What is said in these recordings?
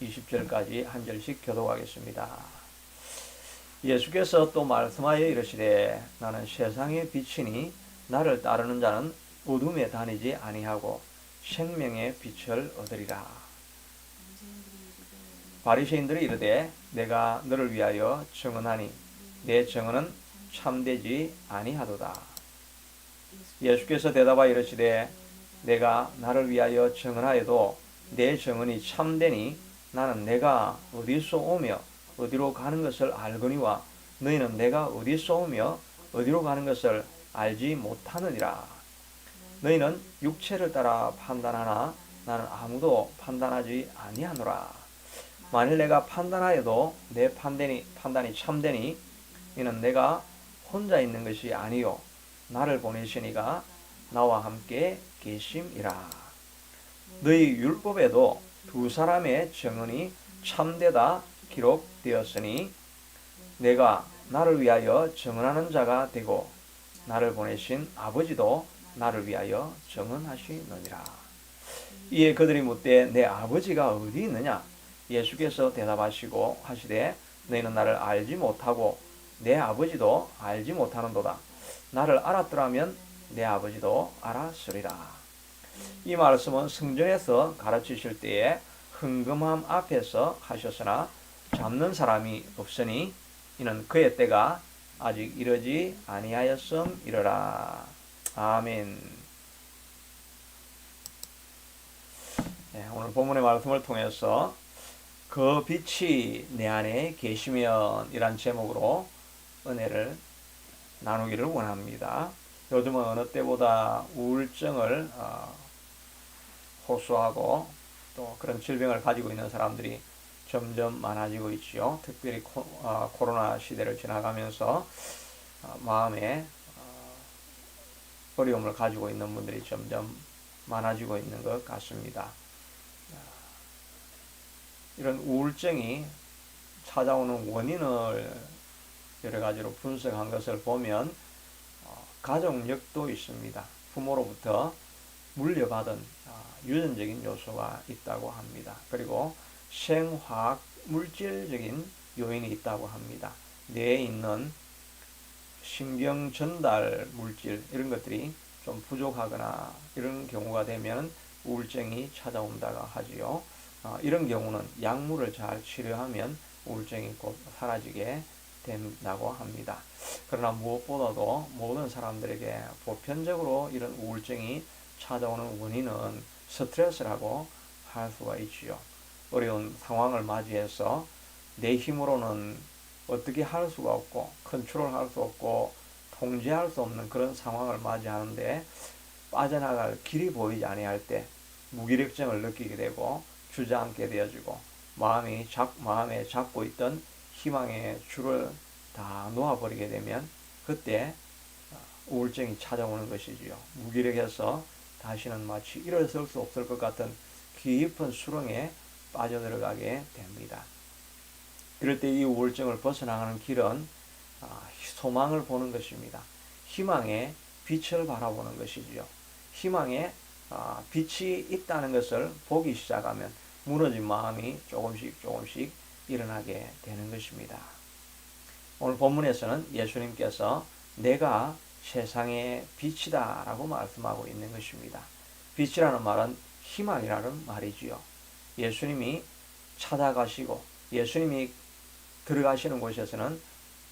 20절까지 한 절씩 교독하겠습니다. 예수께서 또 말씀하여 이르시되 나는 세상의 빛이니 나를 따르는 자는 어둠에 다니지 아니하고 생명의 빛을 얻으리라. 바리새인들이 이르되 내가 너를 위하여 증언하니 내 증언은 참되지 아니하도다. 예수께서 대답하여 이르시되 내가 나를 위하여 증언하여도 내 증언이 참되니 나는 내가 어디서 오며 어디로 가는 것을 알거니와 너희는 내가 어디서 오며 어디로 가는 것을 알지 못하느니라. 너희는 육체를 따라 판단하나 나는 아무도 판단하지 아니하노라. 만일 내가 판단하여도 내 판단이 참되니 이는 내가 혼자 있는 것이 아니요 나를 보내시니가 나와 함께 계심이라. 너희 율법에도 두 사람의 증언이 참되다 기록되었으니 내가 나를 위하여 증언하는 자가 되고 나를 보내신 아버지도 나를 위하여 증언하시느니라. 이에 그들이 묻되 내 아버지가 어디 있느냐? 예수께서 대답하시고 하시되 너희는 나를 알지 못하고 내 아버지도 알지 못하는도다. 나를 알았더라면 내 아버지도 알았으리라. 이 말씀은 성전에서 가르치실 때에 흥금함 앞에서 하셨으나 잡는 사람이 없으니 이는 그의 때가 아직 이르지 아니하였음이러라. 아멘. 네, 오늘 본문의 말씀을 통해서 그 빛이 내 안에 계시면 이란 제목으로 은혜를 나누기를 원합니다. 요즘은 어느 때보다 우울증을 호소하고 또 그런 질병을 가지고 있는 사람들이 점점 많아지고 있지요. 특별히 코로나 시대를 지나가면서 마음에 어려움을 가지고 있는 분들이 점점 많아지고 있는 것 같습니다. 이런 우울증이 찾아오는 원인을 여러 가지로 분석한 것을 보면 가족력도 있습니다. 부모로부터 물려받은 유전적인 요소가 있다고 합니다. 그리고 생화학 물질적인 요인이 있다고 합니다. 뇌에 있는 신경 전달 물질 이런 것들이 좀 부족하거나 이런 경우가 되면 우울증이 찾아온다고 하지요. 이런 경우는 약물을 잘 치료하면 우울증이 곧 사라지게 된다고 합니다. 그러나 무엇보다도 모든 사람들에게 보편적으로 이런 우울증이 찾아오는 원인은 스트레스라고 할 수가 있지요. 어려운 상황을 맞이해서 내 힘으로는 어떻게 할 수가 없고 컨트롤할 수 없고 통제할 수 없는 그런 상황을 맞이하는데 빠져나갈 길이 보이지 아니할 때 무기력증을 느끼게 되고 주저앉게 되어지고 마음에 잡고 있던 희망의 줄을 다 놓아버리게 되면 그때 우울증이 찾아오는 것이지요. 무기력해서 다시는 마치 일어설 수 없을 것 같은 깊은 수렁에 빠져들어가게 됩니다. 이럴 때 이 우울증을 벗어나가는 길은 소망을 보는 것입니다. 희망의 빛을 바라보는 것이지요. 희망의 빛이 있다는 것을 보기 시작하면 무너진 마음이 조금씩 일어나게 되는 것입니다. 오늘 본문에서는 예수님께서 내가 세상의 빛이다 라고 말씀하고 있는 것입니다. 빛이라는 말은 희망이라는 말이지요. 예수님이 찾아가시고 예수님이 들어가시는 곳에서는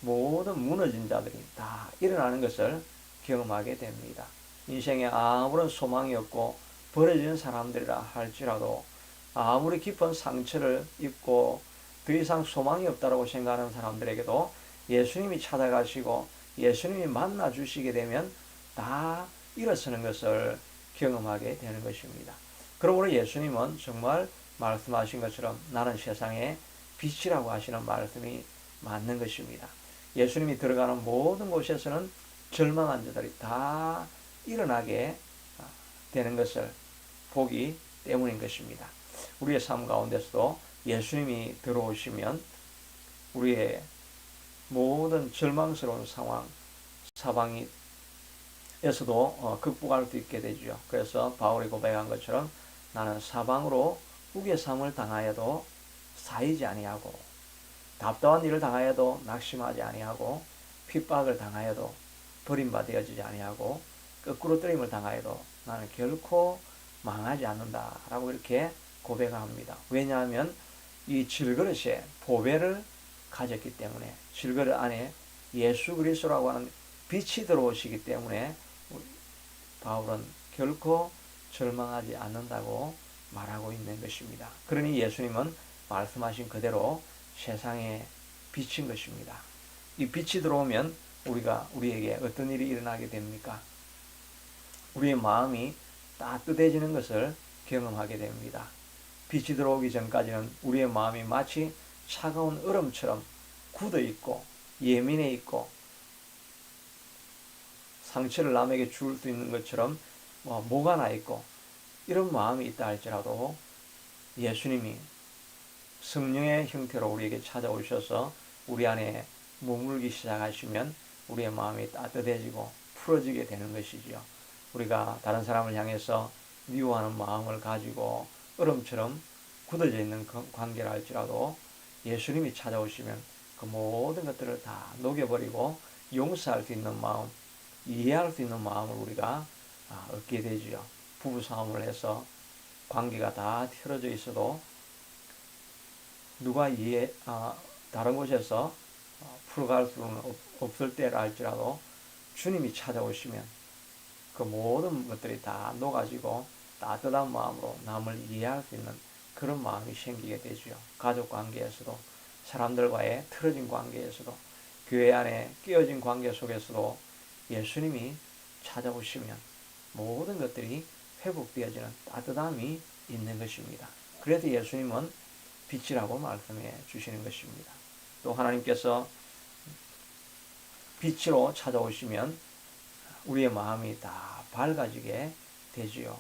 모든 무너진 자들이 다 일어나는 것을 경험하게 됩니다. 인생에 아무런 소망이 없고 버려진 사람들이라 할지라도 아무리 깊은 상처를 입고 더 이상 소망이 없다고 생각하는 사람들에게도 예수님이 찾아가시고 예수님이 만나 주시게 되면 다 일어서는 것을 경험하게 되는 것입니다. 그러므로 예수님은 정말 말씀하신 것처럼 나는 세상의 빛이라고 하시는 말씀이 맞는 것입니다. 예수님이 들어가는 모든 곳에서는 절망한 자들이 다 일어나게 되는 것을 보기 때문인 것입니다. 우리의 삶 가운데서도 예수님이 들어오시면 우리의 모든 절망스러운 상황, 사방에서도 극복할 수 있게 되죠. 그래서 바울이 고백한 것처럼 나는 사방으로 우의 삶을 당하여도 사이지 아니하고, 답답한 일을 당하여도 낙심하지 아니하고, 핍박을 당하여도 버림받아지지 아니하고, 거꾸로 뜨림을 당하여도 나는 결코 망하지 않는다라고 이렇게 고백을 합니다. 왜냐하면 이 질그릇에 보배를 가졌기 때문에, 질그릇 안에 예수 그리스도라고 하는 빛이 들어오시기 때문에 바울은 결코 절망하지 않는다고 말하고 있는 것입니다. 그러니 예수님은 말씀하신 그대로 세상에 빛인 것입니다. 이 빛이 들어오면 우리에게 어떤 일이 일어나게 됩니까? 우리의 마음이 따뜻해지는 것을 경험하게 됩니다. 빛이 들어오기 전까지는 우리의 마음이 마치 차가운 얼음처럼 굳어 있고 예민해 있고 상처를 남에게 줄 수 있는 것처럼 모가 나 있고 이런 마음이 있다 할지라도 예수님이 성령의 형태로 우리에게 찾아오셔서 우리 안에 머물기 시작하시면 우리의 마음이 따뜻해지고 풀어지게 되는 것이지요. 우리가 다른 사람을 향해서 미워하는 마음을 가지고 얼음처럼 굳어져 있는 관계라 할지라도 예수님이 찾아오시면 그 모든 것들을 다 녹여버리고 용서할 수 있는 마음, 이해할 수 있는 마음을 우리가 얻게 되지요. 부부싸움을 해서 관계가 다 틀어져 있어도 누가 다른 곳에서 풀어갈 수는 없을 때라 할지라도 주님이 찾아오시면 그 모든 것들이 다 녹아지고 따뜻한 마음으로 남을 이해할 수 있는 그런 마음이 생기게 되죠. 가족 관계에서도, 사람들과의 틀어진 관계에서도, 교회 안에 끼어진 관계 속에서도 예수님이 찾아오시면 모든 것들이 회복되어지는 따뜻함이 있는 것입니다. 그래서 예수님은 빛이라고 말씀해 주시는 것입니다. 또 하나님께서 빛으로 찾아오시면 우리의 마음이 다 밝아지게 되지요.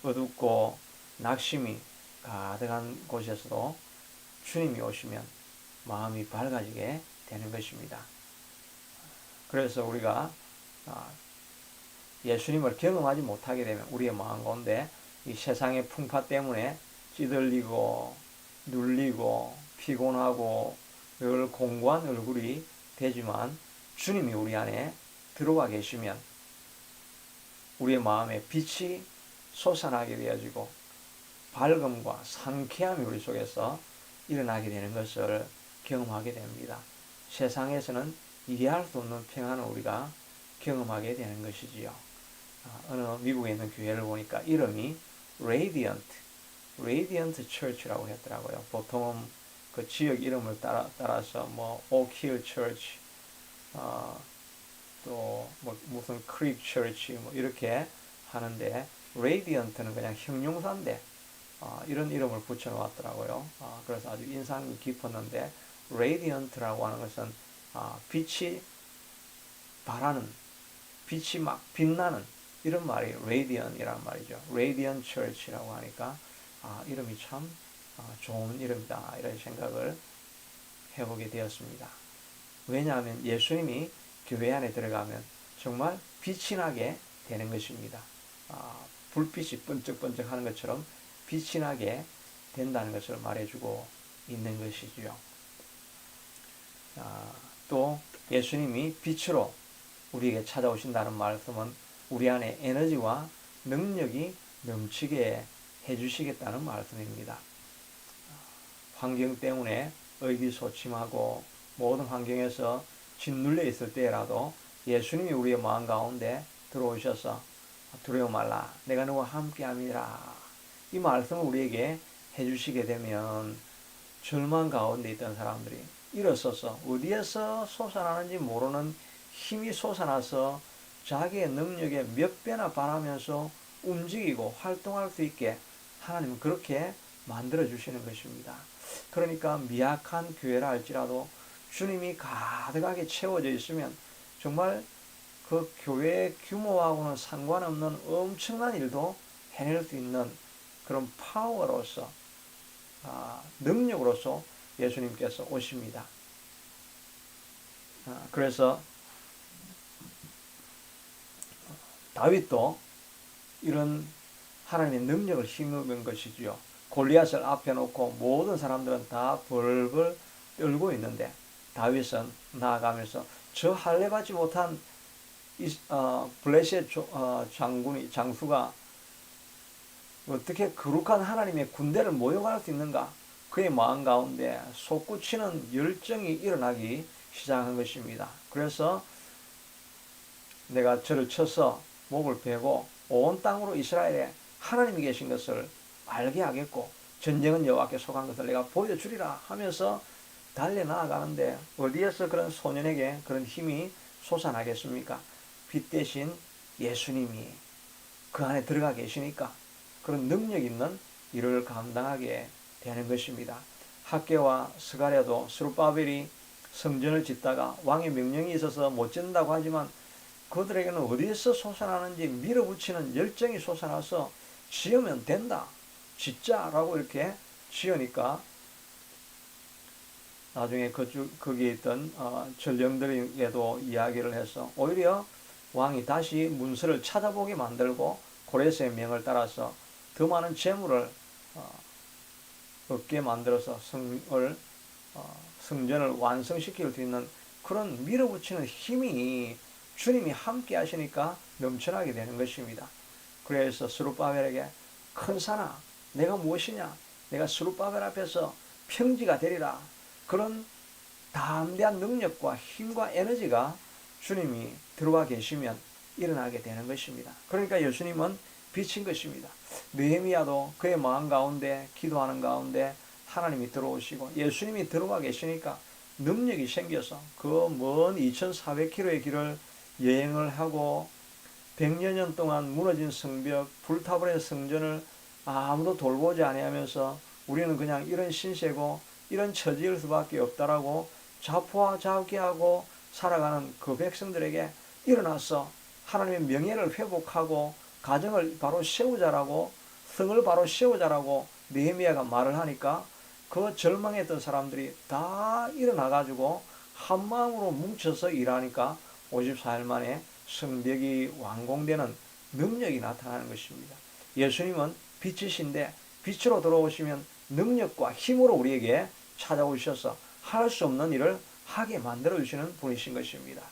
어둡고 낙심이 가득한 곳에서도 주님이 오시면 마음이 밝아지게 되는 것입니다. 그래서 우리가 예수님을 경험하지 못하게 되면 우리의 마음 가운데 이 세상의 풍파 때문에 찌들리고 눌리고 피곤하고 늘 공고한 얼굴이 되지만 주님이 우리 안에 들어와 계시면 우리의 마음에 빛이 솟아나게 되어지고 밝음과 상쾌함이 우리 속에서 일어나게 되는 것을 경험하게 됩니다. 세상에서는 이해할 수 없는 평안을 우리가 경험하게 되는 것이지요. 어느 미국에 있는 교회를 보니까 이름이 Radiant Church라고 했더라고요. 보통은 그 지역 이름을 따라서 Oak Hill Church, 또 무슨 Creek Church 이렇게 하는데 Radiant는 그냥 형용사인데 이런 이름을 붙여놓았더라고요. 그래서 아주 인상이 깊었는데 Radiant라고 하는 것은 빛이 발하는, 빛이 막 빛나는 이런 말이 Radiant이란 말이죠. Radiant Church라고 하니까 이름이 참 좋은 이름이다 이런 생각을 해보게 되었습니다. 왜냐하면 예수님이 교회 안에 들어가면 정말 빛이 나게 되는 것입니다. 불빛이 번쩍번쩍 하는 것처럼 빛이 나게 된다는 것을 말해주고 있는 것이지요. 또 예수님이 빛으로 우리에게 찾아오신다는 말씀은 우리 안에 에너지와 능력이 넘치게 해주시겠다는 말씀입니다. 환경 때문에 의기소침하고 모든 환경에서 짓눌려 있을 때라도 예수님이 우리의 마음 가운데 들어오셔서 두려워 말라 내가 너와 함께함이라 이 말씀을 우리에게 해주시게 되면 절망 가운데 있던 사람들이 일어서서 어디에서 솟아나는지 모르는 힘이 솟아나서 자기의 능력에 몇 배나 반하면서 움직이고 활동할 수 있게 하나님은 그렇게 만들어 주시는 것입니다. 그러니까 미약한 교회라 할지라도 주님이 가득하게 채워져 있으면 정말 그 교회의 규모하고는 상관없는 엄청난 일도 해낼 수 있는 그런 파워로서 능력으로서 예수님께서 오십니다. 그래서 다윗도 이런 하나님의 능력을 힘입은 것이지요. 골리앗을 앞에 놓고 모든 사람들은 다 벌벌 떨고 있는데 다윗은 나아가면서 저 할례받지 못한 블레셋 장수가 어떻게 거룩한 하나님의 군대를 모욕할 수 있는가? 그의 마음 가운데 솟구치는 열정이 일어나기 시작한 것입니다. 그래서 내가 저를 쳐서 목을 베고 온 땅으로 이스라엘에 하나님이 계신 것을 알게 하겠고 전쟁은 여호와께 속한 것을 내가 보여주리라 하면서 달려 나아가는데 어디에서 그런 소년에게 그런 힘이 솟아나겠습니까? 빛 대신 예수님이 그 안에 들어가 계시니까 그런 능력 있는 일을 감당하게 되는 것입니다. 학개와 스가랴도 스룹바벨이 성전을 짓다가 왕의 명령이 있어서 못 짓는다고 하지만 그들에게는 어디에서 솟아나는지 밀어붙이는 열정이 솟아나서 지으면 된다, 짓자라고 이렇게 지으니까 나중에 거기에 있던 전령들에게도 이야기를 해서 오히려 왕이 다시 문서를 찾아보게 만들고 고레스의 명을 따라서 더 많은 재물을 얻게 만들어서 성전을 완성시킬 수 있는 그런 밀어붙이는 힘이 주님이 함께 하시니까 넘쳐나게 되는 것입니다. 그래서 스룹바벨에게 큰 산아 내가 무엇이냐, 내가 스룹바벨 앞에서 평지가 되리라, 그런 담대한 능력과 힘과 에너지가 주님이 들어와 계시면 일어나게 되는 것입니다. 그러니까 예수님은 빛인 것입니다. 느헤미야도 그의 마음 가운데 기도하는 가운데 하나님이 들어오시고 예수님이 들어와 계시니까 능력이 생겨서 그 먼 2400km의 길을 여행을 하고 100여 년 동안 무너진 성벽, 불타버린 성전을 아무도 돌보지 아니하면서 우리는 그냥 이런 신세고 이런 처지일 수밖에 없다라고 자포자기하고 살아가는 그 백성들에게 일어나서 하나님의 명예를 회복하고 가정을 바로 세우자라고, 성을 바로 세우자라고 느헤미야가 말을 하니까 그 절망했던 사람들이 다 일어나가지고 한 마음으로 뭉쳐서 일하니까 54일 만에 성벽이 완공되는 능력이 나타나는 것입니다. 예수님은 빛이신데 빛으로 들어오시면 능력과 힘으로 우리에게 찾아오셔서 할 수 없는 일을 하게 만들어 주시는 분이신 것입니다.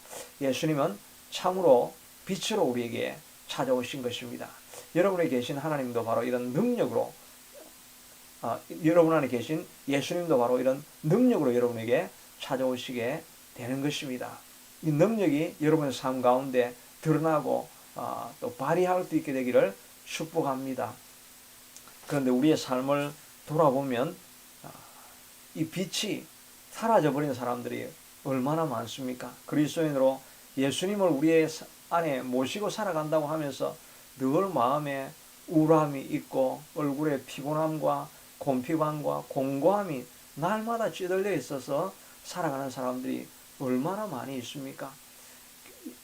예수님은 참으로 빛으로 우리에게 찾아오신 것입니다. 여러분에 계신 하나님도 바로 이런 능력으로 여러분 안에 계신 예수님도 바로 이런 능력으로 여러분에게 찾아오시게 되는 것입니다. 이 능력이 여러분의 삶 가운데 드러나고 또 발휘할 수 있게 되기를 축복합니다. 그런데 우리의 삶을 돌아보면 이 빛이 사라져버린 사람들이 얼마나 많습니까? 그리스도인으로 예수님을 우리의 안에 모시고 살아간다고 하면서 늘 마음에 우울함이 있고 얼굴에 피곤함과 곤피감과 공고함이 날마다 찌들려 있어서 살아가는 사람들이 얼마나 많이 있습니까?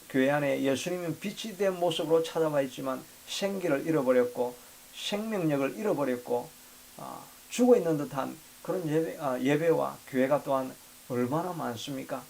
교회 안에 예수님은 빛이 된 모습으로 찾아와 있지만 생기를 잃어버렸고 생명력을 잃어버렸고 죽어있는 듯한 그런 예배와 교회가 또한 얼마나 많습니까?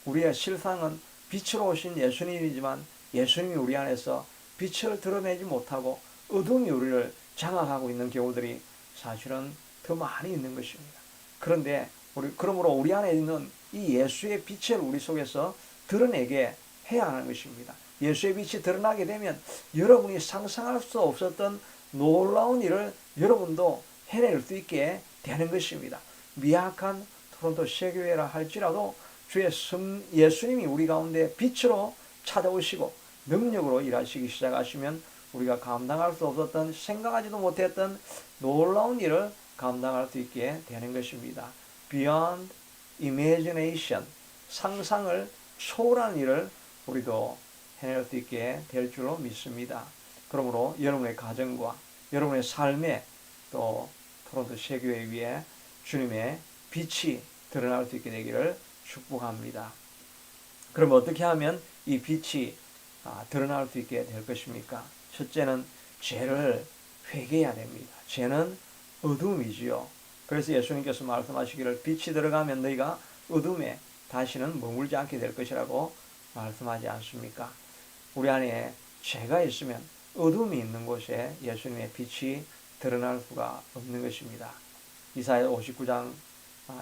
우리의 실상은 빛으로 오신 예수님이지만 예수님이 우리 안에서 빛을 드러내지 못하고 어둠이 우리를 장악하고 있는 경우들이 사실은 더 많이 있는 것입니다. 그런데 그러므로 우리 안에 있는 이 예수의 빛을 우리 속에서 드러내게 해야 하는 것입니다. 예수의 빛이 드러나게 되면 여러분이 상상할 수 없었던 놀라운 일을 여러분도 해낼 수 있게 되는 것입니다. 미약한 토론토 세교회라 할지라도 주의 예수님이 우리 가운데 빛으로 찾아오시고 능력으로 일하시기 시작하시면 우리가 감당할 수 없었던, 생각하지도 못했던 놀라운 일을 감당할 수 있게 되는 것입니다. Beyond imagination, 상상을 초월한 일을 우리도 해낼 수 있게 될 줄로 믿습니다. 그러므로 여러분의 가정과 여러분의 삶에 또 토론토 세교회 위에 주님의 빛이 드러날 수 있게 되기를 축복합니다. 그럼 어떻게 하면 이 빛이 드러날 수 있게 될 것입니까? 첫째는 죄를 회개해야 됩니다. 죄는 어둠이지요. 그래서 예수님께서 말씀하시기를 빛이 들어가면 너희가 어둠에 다시는 머물지 않게 될 것이라고 말씀하지 않습니까? 우리 안에 죄가 있으면 어둠이 있는 곳에 예수님의 빛이 드러날 수가 없는 것입니다. 이사야 59장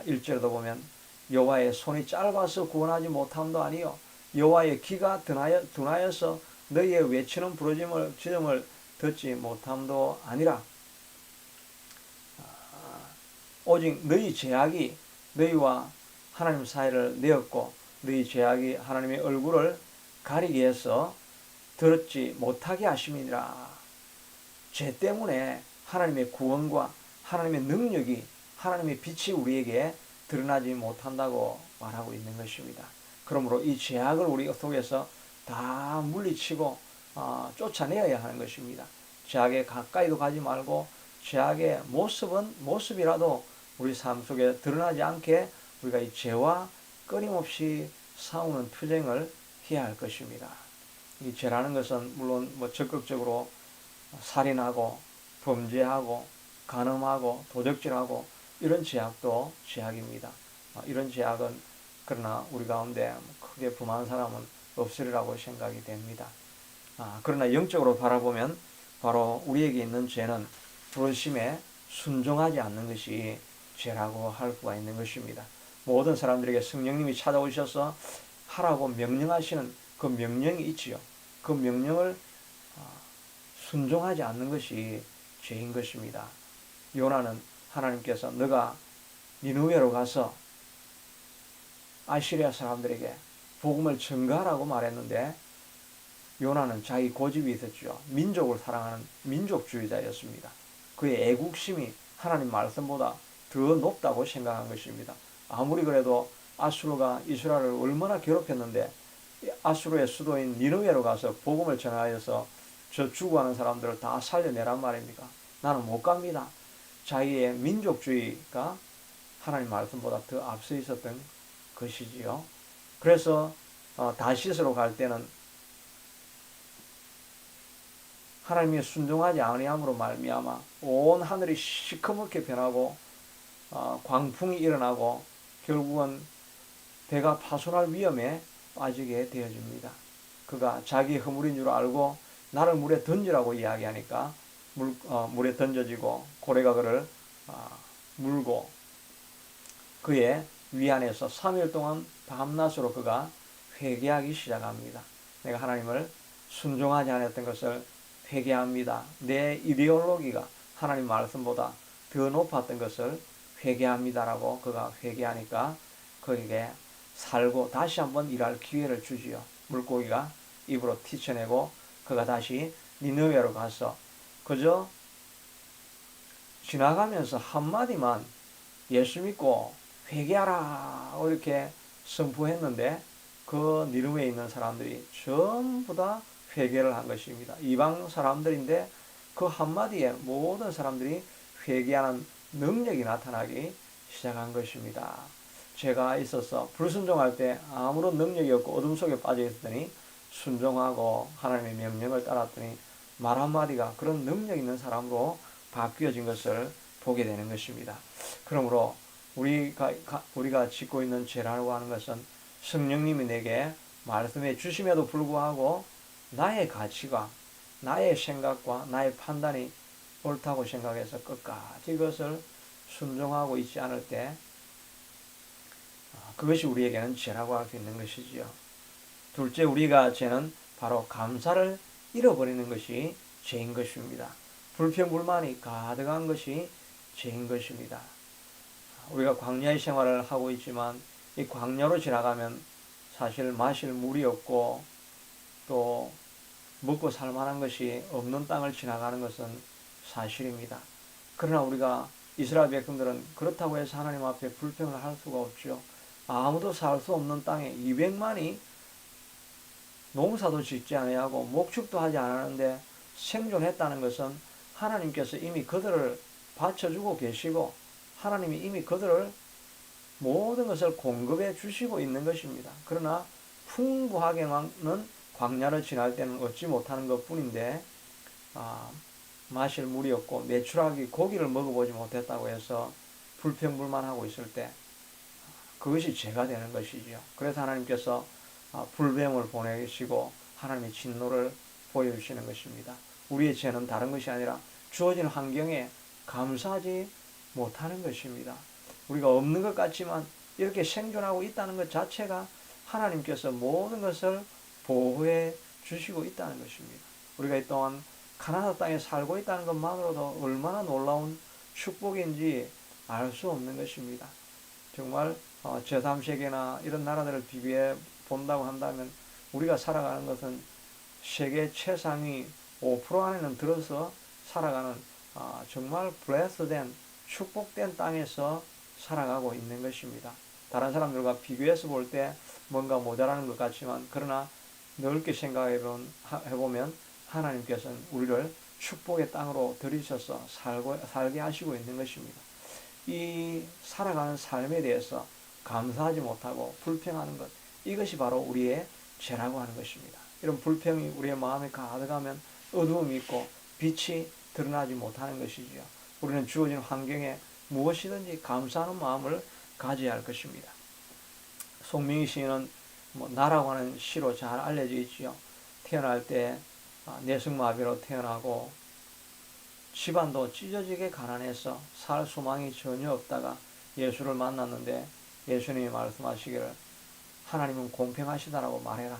1절에도 보면 여호와의 손이 짧아서 구원하지 못함도 아니요 여호와의 귀가 둔하여서 너희의 외치는 부르짖음을 듣지 못함도 아니라 오직 너희 죄악이 너희와 하나님 사이를 내었고 너희 죄악이 하나님의 얼굴을 가리게 해서 들었지 못하게 하심이니라. 죄 때문에 하나님의 구원과 하나님의 능력이 하나님의 빛이 우리에게 드러나지 못한다고 말하고 있는 것입니다. 그러므로 이 죄악을 우리 속에서 다 물리치고 쫓아내어야 하는 것입니다. 죄악에 가까이도 가지 말고 죄악의 모습이라도 우리 삶 속에 드러나지 않게 우리가 이 죄와 끊임없이 싸우는 투쟁을 해야 할 것입니다. 이 죄라는 것은 물론 적극적으로 살인하고 범죄하고 간음하고 도적질하고 이런 죄악도 죄악입니다. 이런 죄악은 그러나 우리 가운데 크게 범한 사람은 없으리라고 생각이 됩니다. 그러나 영적으로 바라보면 바로 우리에게 있는 죄는 부르심에 순종하지 않는 것이 죄라고 할 수가 있는 것입니다. 모든 사람들에게 성령님이 찾아오셔서 하라고 명령하시는 그 명령이 있지요. 그 명령을 순종하지 않는 것이 죄인 것입니다. 요나는 하나님께서 너가 니느웨로 가서 아시리아 사람들에게 복음을 전가하라고 말했는데 요나는 자기 고집이 있었죠. 민족을 사랑하는 민족주의자였습니다. 그의 애국심이 하나님 말씀보다 더 높다고 생각한 것입니다. 아무리 그래도 아수르가 이스라엘을 얼마나 괴롭혔는데 아수르의 수도인 니느웨로 가서 복음을 전하여서 저 죽어가는 사람들을 다 살려내란 말입니까? 나는 못 갑니다. 자기의 민족주의가 하나님 말씀보다 더 앞서 있었던 것이지요. 그래서 다시스로 갈 때는 하나님이 순종하지 아니함으로 말미암아 온 하늘이 시커멓게 변하고 광풍이 일어나고 결국은 배가 파손할 위험에 빠지게 되어집니다. 그가 자기 허물인 줄 알고 나를 물에 던지라고 이야기하니까 물에 던져지고 고래가 그를 물고 그의 위안에서 3일 동안 밤낮으로 그가 회개하기 시작합니다. 내가 하나님을 순종하지 않았던 것을 회개합니다. 내 이데올로기가 하나님 말씀보다 더 높았던 것을 회개합니다라고 그가 회개하니까 그에게 살고 다시 한번 일할 기회를 주지요. 물고기가 입으로 튀쳐내고 그가 다시 니느웨로 가서 그저 지나가면서 한마디만 예수 믿고 회개하라 이렇게 선포했는데 그 니느웨에 있는 사람들이 전부 다 회개를 한 것입니다. 이방 사람들인데 그 한마디에 모든 사람들이 회개하는 능력이 나타나기 시작한 것입니다. 죄가 있어서 불순종할 때 아무런 능력이 없고 어둠 속에 빠져 있었더니 순종하고 하나님의 명령을 따랐더니 말 한마디가 그런 능력 있는 사람으로 바뀌어진 것을 보게 되는 것입니다. 그러므로 우리가 짓고 있는 죄라고 하는 것은 성령님이 내게 말씀해 주심에도 불구하고 나의 가치가 나의 생각과 나의 판단이 옳다고 생각해서 끝까지 그것을 순종하고 있지 않을 때 그것이 우리에게는 죄라고 할 수 있는 것이지요. 둘째, 우리가 죄는 바로 감사를 잃어버리는 것이 죄인 것입니다. 불평불만이 가득한 것이 죄인 것입니다. 우리가 광야의 생활을 하고 있지만 이 광야로 지나가면 사실 마실 물이 없고 또 먹고 살 만한 것이 없는 땅을 지나가는 것은 사실입니다. 그러나 우리가 이스라엘 백성들은 그렇다고 해서 하나님 앞에 불평을 할 수가 없죠. 아무도 살 수 없는 땅에 200만이 농사도 짓지 아니하고 목축도 하지 않았는데 생존했다는 것은 하나님께서 이미 그들을 받쳐주고 계시고 하나님이 이미 그들을 모든 것을 공급해 주시고 있는 것입니다. 그러나 풍부하게는 광야를 지날 때는 얻지 못하는 것 뿐인데 마실 물이 없고 메추라기 고기를 먹어보지 못했다고 해서 불평불만하고 있을 때 그것이 죄가 되는 것이죠. 그래서 하나님께서 불뱀을 보내시고 하나님의 진노를 보여주시는 것입니다. 우리의 죄는 다른 것이 아니라 주어진 환경에 감사하지 못하는 것입니다. 우리가 없는 것 같지만 이렇게 생존하고 있다는 것 자체가 하나님께서 모든 것을 보호해 주시고 있다는 것입니다. 우리가 이 동안 가나안 땅에 살고 있다는 것만으로도 얼마나 놀라운 축복인지 알 수 없는 것입니다. 정말 제3세계나 이런 나라들을 비교해 본다고 한다면 우리가 살아가는 것은 세계 최상위 5% 안에는 들어서 살아가는 정말 블레스된 축복된 땅에서 살아가고 있는 것입니다. 다른 사람들과 비교해서 볼 때 뭔가 모자라는 것 같지만 그러나 넓게 생각해보면 하나님께서는 우리를 축복의 땅으로 들이셔서 살게 하시고 있는 것입니다. 이 살아가는 삶에 대해서 감사하지 못하고 불평하는 것, 이것이 바로 우리의 죄라고 하는 것입니다. 이런 불평이 우리의 마음에 가득하면 어두움이 있고 빛이 드러나지 못하는 것이지요. 우리는 주어진 환경에 무엇이든지 감사하는 마음을 가져야 할 것입니다. 송명희 시인은 나라고 하는 시로 잘 알려져 있지요. 태어날 때 뇌성마비로 태어나고 집안도 찢어지게 가난해서 살 소망이 전혀 없다가 예수를 만났는데 예수님이 말씀하시기를 하나님은 공평하시다라고 말해라.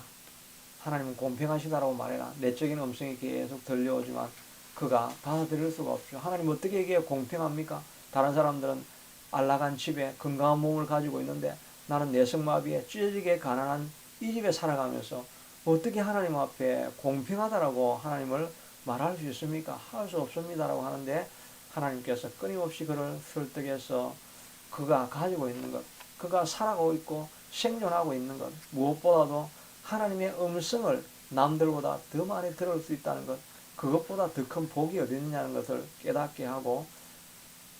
하나님은 공평하시다라고 말해라. 내적인 음성이 계속 들려오지만 그가 받아들일 수가 없죠. 하나님 어떻게 이게 공평합니까? 다른 사람들은 안락한 집에 건강한 몸을 가지고 있는데 나는 내성마비에 찢어지게 가난한 이 집에 살아가면서 어떻게 하나님 앞에 공평하다라고 하나님을 말할 수 있습니까? 할 수 없습니다라고 하는데 하나님께서 끊임없이 그를 설득해서 그가 가지고 있는 것, 그가 살아가고 있고 생존하고 있는 것, 무엇보다도 하나님의 음성을 남들보다 더 많이 들을 수 있다는 것, 그것보다 더 큰 복이 어디 있느냐는 것을 깨닫게 하고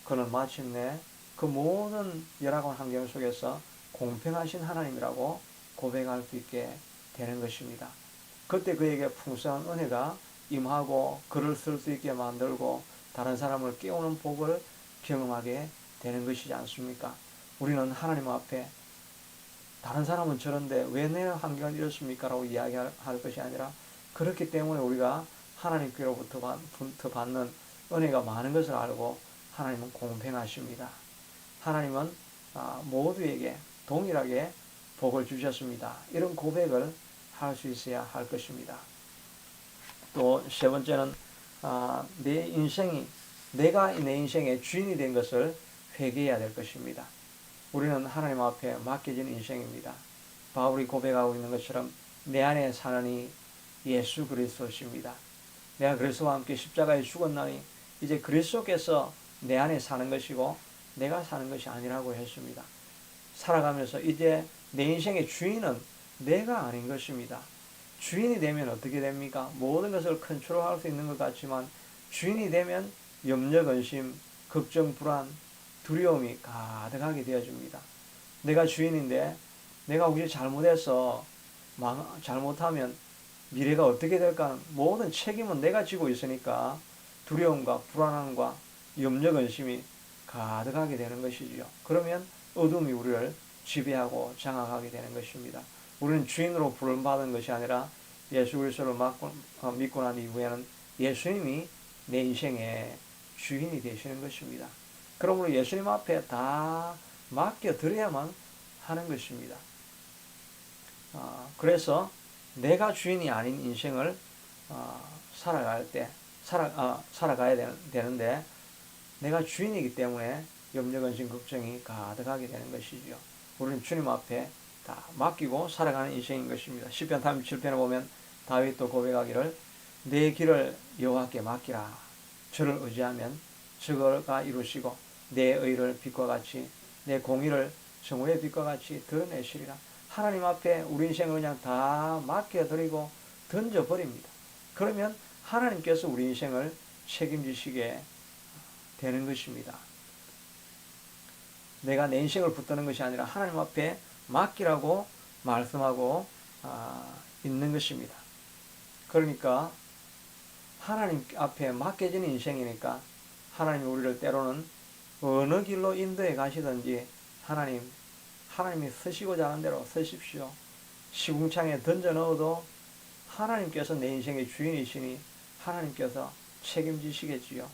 그는 마침내 그 모든 열악한 환경 속에서 공평하신 하나님이라고 고백할 수 있게 되는 것입니다. 그때 그에게 풍성한 은혜가 임하고 글을 쓸 수 있게 만들고 다른 사람을 깨우는 복을 경험하게 되는 것이지 않습니까? 우리는 하나님 앞에 다른 사람은 저런데 왜 내 환경은 이렇습니까? 라고 이야기할 것이 아니라 그렇기 때문에 우리가 하나님께로부터 받는 은혜가 많은 것을 알고 하나님은 공평하십니다. 하나님은 모두에게 동일하게 복을 주셨습니다. 이런 고백을 할 수 있어야 할 것입니다. 또 세 번째는 내가 내 인생의 주인이 된 것을 회개해야 될 것입니다. 우리는 하나님 앞에 맡겨진 인생입니다. 바울이 고백하고 있는 것처럼 내 안에 사는 이 예수 그리스도십니다. 내가 그리스도와 함께 십자가에 죽었나니 이제 그리스도께서 내 안에 사는 것이고 내가 사는 것이 아니라고 했습니다. 살아가면서 이제 내 인생의 주인은 내가 아닌 것입니다. 주인이 되면 어떻게 됩니까? 모든 것을 컨트롤할 수 있는 것 같지만 주인이 되면 염려, 근심, 걱정, 불안, 두려움이 가득하게 되어집니다. 내가 주인인데 내가 혹시 잘못해서 잘못하면 미래가 어떻게 될까 하는 모든 책임은 내가 지고 있으니까 두려움과 불안함과 염려, 근심이 가득하게 되는 것이지요. 그러면 어둠이 우리를 지배하고 장악하게 되는 것입니다. 우리는 주인으로 부름받은 것이 아니라 예수 그리스도를 믿고 난 이후에는 예수님이 내 인생의 주인이 되시는 것입니다. 그러므로 예수님 앞에 다 맡겨드려야만 하는 것입니다. 그래서 내가 주인이 아닌 인생을 살아가야 되는데 내가 주인이기 때문에 염려, 근심, 걱정이 가득하게 되는 것이죠. 우리는 주님 앞에 다 맡기고 살아가는 인생인 것입니다. 시편 37편에 보면 다윗도 고백하기를 내 길을 여호와께 맡기라. 저를 의지하면 저가 이루시고 내 의를 빛과 같이 내 공의를 정오의 빛과 같이 드러내시리라. 하나님 앞에 우리 인생을 그냥 다 맡겨드리고 던져버립니다. 그러면 하나님께서 우리 인생을 책임지시게 되는 것입니다. 내가 내 인생을 붙드는 것이 아니라 하나님 앞에 맡기라고 말씀하고 있는 것입니다. 그러니까 하나님 앞에 맡겨진 인생이니까 하나님이 우리를 때로는 어느 길로 인도해 가시든지 하나님이 쓰시고자 하는 대로 쓰십시오. 시궁창에 던져 넣어도 하나님께서 내 인생의 주인이시니 하나님께서 책임지시겠지요.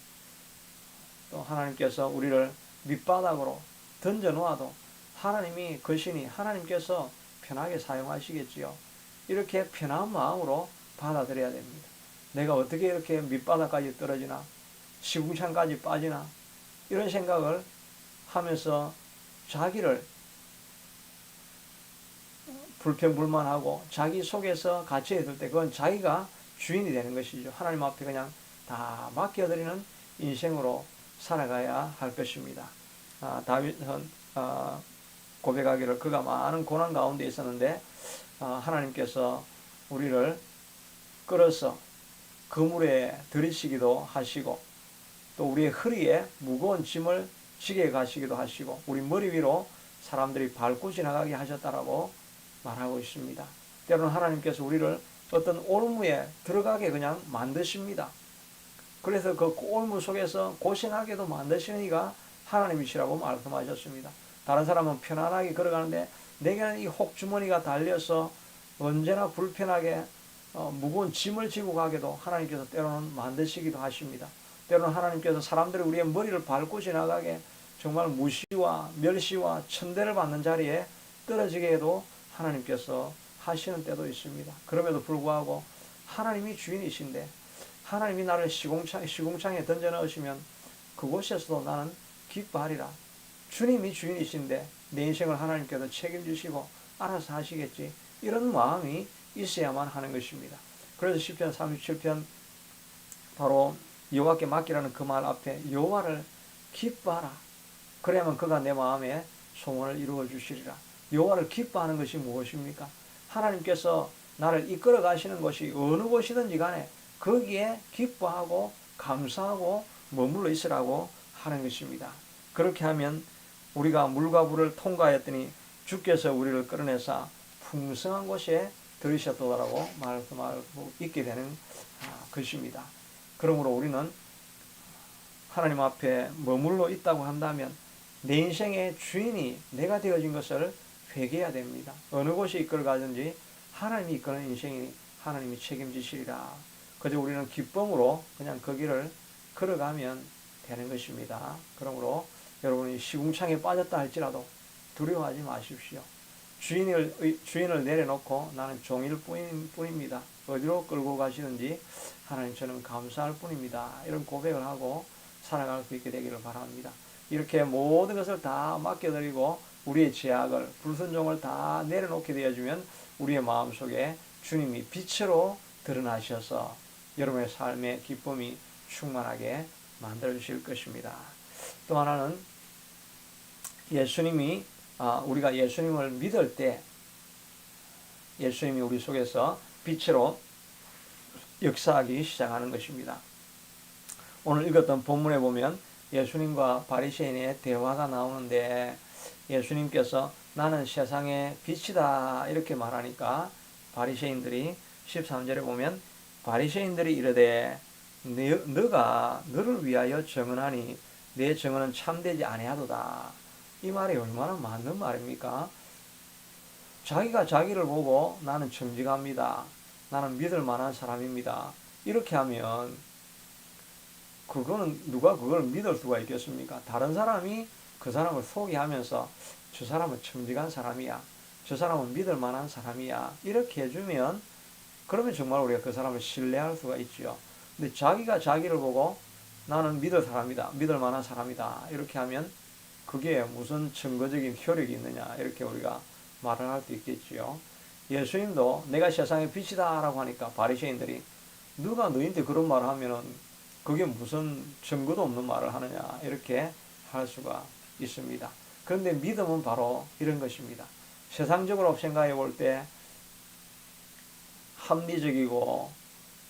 또 하나님께서 우리를 밑바닥으로 던져 놓아도 하나님이 거신이 하나님께서 편하게 사용하시겠지요. 이렇게 편한 마음으로 받아들여야 됩니다. 내가 어떻게 이렇게 밑바닥까지 떨어지나, 시궁창까지 빠지나, 이런 생각을 하면서 자기를 불평불만하고 자기 속에서 갇혀있을 때 그건 자기가 주인이 되는 것이죠. 하나님 앞에 그냥 다 맡겨드리는 인생으로 살아가야 할 것입니다. 다윗은 고백하기를 그가 많은 고난 가운데 있었는데 하나님께서 우리를 끌어서 그물에 들이시기도 하시고 또 우리의 허리에 무거운 짐을 지게 가시기도 하시고 우리 머리 위로 사람들이 밟고 지나가게 하셨다라고 말하고 있습니다. 때로는 하나님께서 우리를 어떤 올무에 들어가게 그냥 만드십니다. 그래서 그 올무 속에서 고생하게도 만드시는 이가 하나님이시라고 말씀하셨습니다. 다른 사람은 편안하게 걸어가는데 내게는 이 혹주머니가 달려서 언제나 불편하게 무거운 짐을 지고 가게도 하나님께서 때로는 만드시기도 하십니다. 때로는 하나님께서 사람들이 우리의 머리를 밟고 지나가게 정말 무시와 멸시와 천대를 받는 자리에 떨어지게 해도 하나님께서 하시는 때도 있습니다. 그럼에도 불구하고 하나님이 주인이신데 하나님이 나를 시궁창에 던져 넣으시면 그곳에서도 나는 기뻐하리라. 주님이 주인이신데 내 인생을 하나님께서 책임지시고 알아서 하시겠지. 이런 마음이 있어야만 하는 것입니다. 그래서 시편 37편 바로 여호와께 맡기라는 그 말 앞에 여호와를 기뻐하라. 그래야만 그가 내 마음에 소원을 이루어 주시리라. 여호와를 기뻐하는 것이 무엇입니까? 하나님께서 나를 이끌어 가시는 곳이 어느 곳이든지 간에 거기에 기뻐하고 감사하고 머물러 있으라고 하는 것입니다. 그렇게 하면 우리가 물과 불을 통과하였더니 주께서 우리를 끌어내사 풍성한 곳에 들으셨도다라고 말씀하고 있게 되는 것입니다. 그러므로 우리는 하나님 앞에 머물러 있다고 한다면 내 인생의 주인이 내가 되어진 것을 회개해야 됩니다. 어느 곳에 이끌어가든지 하나님이 이끄는 인생이 하나님이 책임지시리라. 그저 우리는 기쁨으로 그냥 그 길을 걸어가면 되는 것입니다. 그러므로 여러분이 시궁창에 빠졌다 할지라도 두려워하지 마십시오. 주인을 내려놓고 나는 종일 뿐입니다. 어디로 끌고 가시는지 하나님 저는 감사할 뿐입니다. 이런 고백을 하고 살아갈 수 있게 되기를 바랍니다. 이렇게 모든 것을 다 맡겨드리고 우리의 죄악을 불순종을 다 내려놓게 되어주면 우리의 마음속에 주님이 빛으로 드러나셔서 여러분의 삶의 기쁨이 충만하게 만들어주실 것입니다. 또 하나는 예수님이 우리가 예수님을 믿을 때 예수님이 우리 속에서 빛으로 역사하기 시작하는 것입니다. 오늘 읽었던 본문에 보면 예수님과 바리새인의 대화가 나오는데 예수님께서 나는 세상의 빛이다 이렇게 말하니까 바리새인들이 13절에 보면 바리새인들이 이르되 너가 너를 위하여 증언하니 내 증언은 참되지 아니하도다. 이 말이 얼마나 맞는 말입니까? 자기가 자기를 보고 나는 정직합니다. 나는 믿을 만한 사람입니다. 이렇게 하면 그거는 누가 그걸 믿을 수가 있겠습니까? 다른 사람이 그 사람을 소개하면서 저 사람은 정직한 사람이야. 저 사람은 믿을 만한 사람이야. 이렇게 해주면 그러면 정말 우리가 그 사람을 신뢰할 수가 있죠. 근데 자기가 자기를 보고 나는 믿을 사람이다. 믿을 만한 사람이다. 이렇게 하면 그게 무슨 증거적인 효력이 있느냐. 이렇게 우리가 말을 할 수 있겠지요. 예수님도 내가 세상의 빛이다 라고 하니까 바리새인들이 누가 너희한테 그런 말을 하면은 그게 무슨 증거도 없는 말을 하느냐. 이렇게 할 수가 있습니다. 그런데 믿음은 바로 이런 것입니다. 세상적으로 생각해 볼 때 합리적이고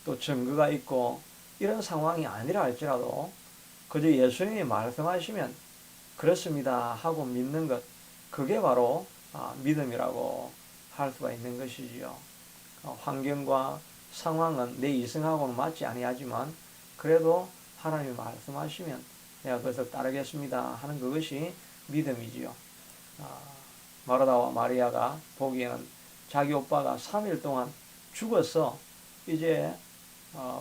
또 증거가 있고 이런 상황이 아니라 할지라도 그저 예수님이 말씀하시면 그렇습니다 하고 믿는 것, 그게 바로 믿음이라고 할 수가 있는 것이지요. 환경과 상황은 내 이성하고는 맞지 아니하지만 그래도 하나님이 말씀하시면 내가 그것을 따르겠습니다 하는 그것이 믿음이지요. 마르다와 마리아가 보기에는 자기 오빠가 3일 동안 죽어서 이제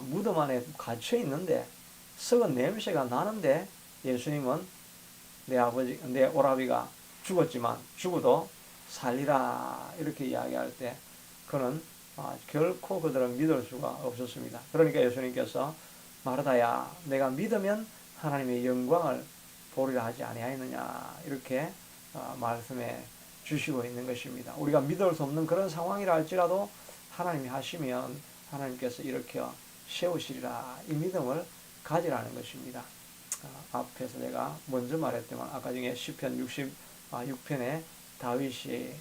무덤 안에 갇혀 있는데 썩은 냄새가 나는데 예수님은 내 오라비가 죽었지만 죽어도 살리라 이렇게 이야기할 때 그는 결코 그들은 믿을 수가 없었습니다. 그러니까 예수님께서 마르다야 내가 믿으면 하나님의 영광을 보리라 하지 아니하였느냐 이렇게 말씀해 주시고 있는 것입니다. 우리가 믿을 수 없는 그런 상황이라 할지라도 하나님이 하시면 하나님께서 이렇게 세우시리라 이 믿음을 가지라는 것입니다. 앞에서 내가 먼저 말했지만 아까 중에 시편 66편에 다윗이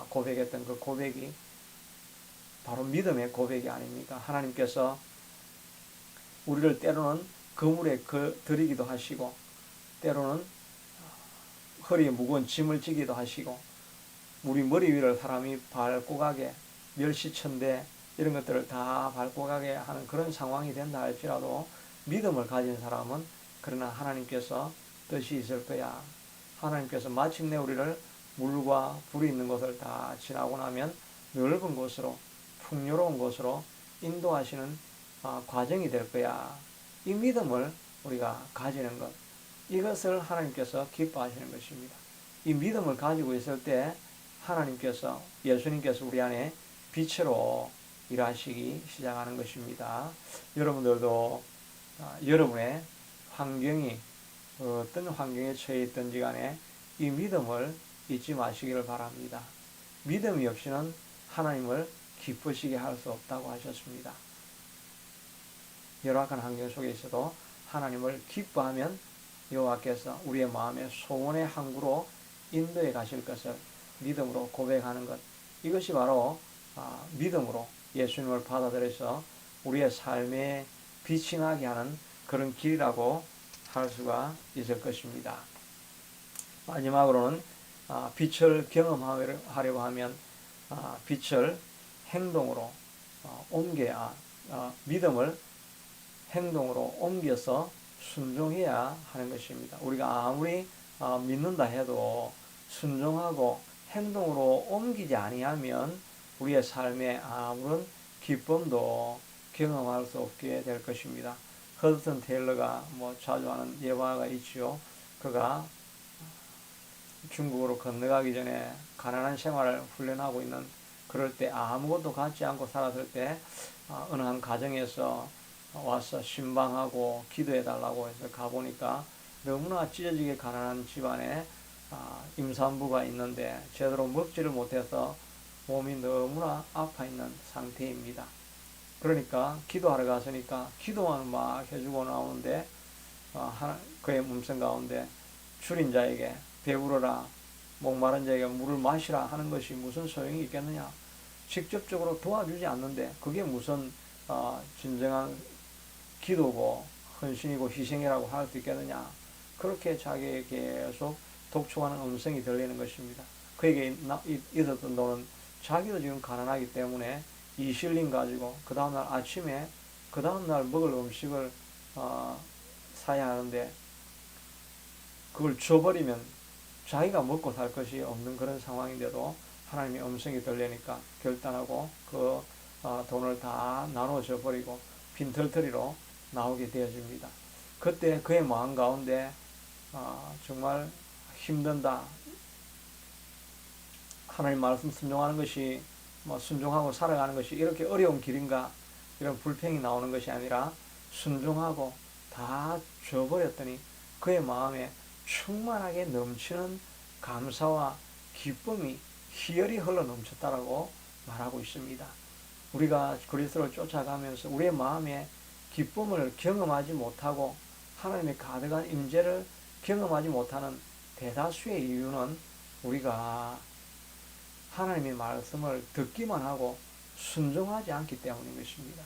고백했던 그 고백이 바로 믿음의 고백이 아닙니까? 하나님께서 우리를 때로는 그물에 들이기도 하시고 때로는 허리에 무거운 짐을 지기도 하시고 우리 머리 위를 사람이 밟고 가게 멸시천대 이런 것들을 다 밟고 가게 하는 그런 상황이 된다 할지라도 믿음을 가진 사람은 그러나 하나님께서 뜻이 있을 거야. 하나님께서 마침내 우리를 물과 불이 있는 곳을 다 지나고 나면 넓은 곳으로 풍요로운 곳으로 인도하시는 과정이 될 거야. 이 믿음을 우리가 가지는 것, 이것을 하나님께서 기뻐하시는 것입니다. 이 믿음을 가지고 있을 때 하나님께서 예수님께서 우리 안에 빛으로 일하시기 시작하는 것입니다. 여러분들도 여러분의 환경이 어떤 환경에 처해 있든지 간에 이 믿음을 잊지 마시기를 바랍니다. 믿음이 없이는 하나님을 기쁘시게 할 수 없다고 하셨습니다. 열악한 환경 속에 있어도 하나님을 기뻐하면 여호와께서 우리의 마음의 소원의 항구로 인도해 가실 것을 믿음으로 고백하는 것, 이것이 바로 믿음으로 예수님을 받아들여서 우리의 삶에 빛이 나게 하는 그런 길이라고 할 수가 있을 것입니다. 마지막으로는 빛을 경험하려고 하면 빛을 행동으로 옮겨야 믿음을 행동으로 옮겨서 순종해야 하는 것입니다. 우리가 아무리 믿는다 해도 순종하고 행동으로 옮기지 아니하면 우리의 삶에 아무런 기쁨도 경험할 수 없게 될 것입니다. 허드슨 테일러가 자주 하는 예화가 있죠. 그가 중국으로 건너가기 전에 가난한 생활을 훈련하고 있는 그럴 때 아무것도 갖지 않고 살았을 때 어느 한 가정에서 와서 신방하고 기도해 달라고 해서 가보니까 너무나 찢어지게 가난한 집안에 임산부가 있는데 제대로 먹지를 못해서 몸이 너무나 아파 있는 상태입니다. 그러니까 기도하러 갔으니까 기도만 막 해주고 나오는데 그의 음성 가운데 줄인 자에게 배부르라 목마른 자에게 물을 마시라 하는 것이 무슨 소용이 있겠느냐, 직접적으로 도와주지 않는데 그게 무슨 진정한 기도고 헌신이고 희생이라고 할 수 있겠느냐, 그렇게 자기에게 계속 독촉하는 음성이 들리는 것입니다. 그에게 있었던 돈은 자기도 지금 가난하기 때문에 20실링 가지고 그 다음날 아침에 그 다음날 먹을 음식을 사야 하는데 그걸 줘버리면 자기가 먹고 살 것이 없는 그런 상황인데도 하나님의 음성이 들리니까 결단하고 그 돈을 다 나눠줘 버리고 빈털터리로 나오게 되어집니다. 그때 그의 마음 가운데 정말 힘든다, 하나님 말씀 순종하는 것이 순종하고 살아가는 것이 이렇게 어려운 길인가, 이런 불평이 나오는 것이 아니라 순종하고 다 줘버렸더니 그의 마음에 충만하게 넘치는 감사와 기쁨이 희열이 흘러 넘쳤다라고 말하고 있습니다. 우리가 그리스도를 쫓아가면서 우리의 마음에 기쁨을 경험하지 못하고 하나님의 가득한 임재를 경험하지 못하는 대다수의 이유는 우리가 하나님의 말씀을 듣기만 하고 순종하지 않기 때문인 것입니다.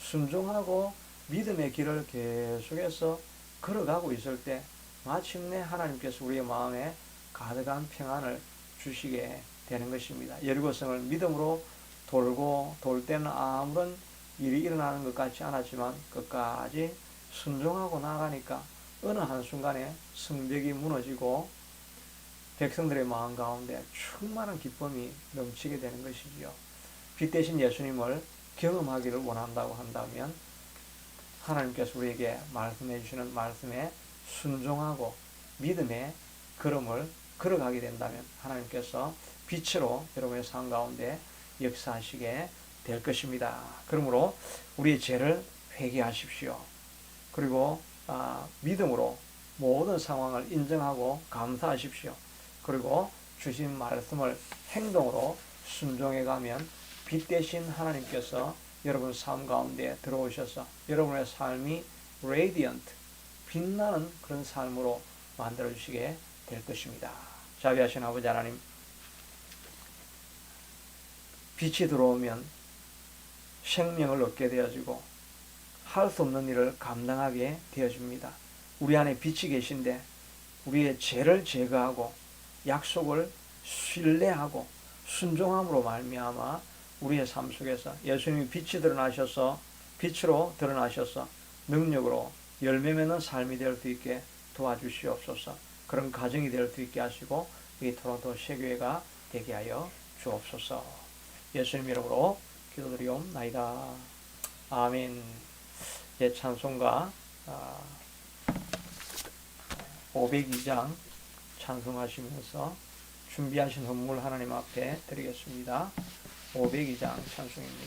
순종하고 믿음의 길을 계속해서 걸어가고 있을 때 마침내 하나님께서 우리의 마음에 가득한 평안을 주시게 되는 것입니다. 여리고성을 믿음으로 돌고 돌 때는 아무런 일이 일어나는 것 같지 않았지만 끝까지 순종하고 나가니까 어느 한순간에 성벽이 무너지고 백성들의 마음 가운데 충만한 기쁨이 넘치게 되는 것이지요. 빛 대신 예수님을 경험하기를 원한다고 한다면 하나님께서 우리에게 말씀해 주시는 말씀에 순종하고 믿음의 걸음을 걸어가게 된다면 하나님께서 빛으로 여러분의 삶 가운데 역사하시게 될 것입니다. 그러므로 우리의 죄를 회개하십시오. 그리고 믿음으로 모든 상황을 인정하고 감사하십시오. 그리고 주신 말씀을 행동으로 순종해 가면 빛 대신 하나님께서 여러분 삶 가운데 들어오셔서 여러분의 삶이 radiant, 빛나는 그런 삶으로 만들어 주시게 될 것입니다. 자비하신 아버지 하나님, 빛이 들어오면 생명을 얻게 되어지고 할 수 없는 일을 감당하게 되어집니다. 우리 안에 빛이 계신데 우리의 죄를 제거하고 약속을 신뢰하고 순종함으로 말미암아 우리의 삶 속에서 예수님이 빛이 드러나셔서 빛으로 드러나셔서 능력으로 열매 맺는 삶이 될 수 있게 도와주시옵소서. 그런 가정이 될 수 있게 하시고 이 토론토 세교회가 되게 하여 주옵소서. 예수님 이름으로 기도드리옵나이다. 아멘. 찬송가 502장 찬송하시면서 준비하신 선물 하나님 앞에 드리겠습니다. 502장 찬송입니다.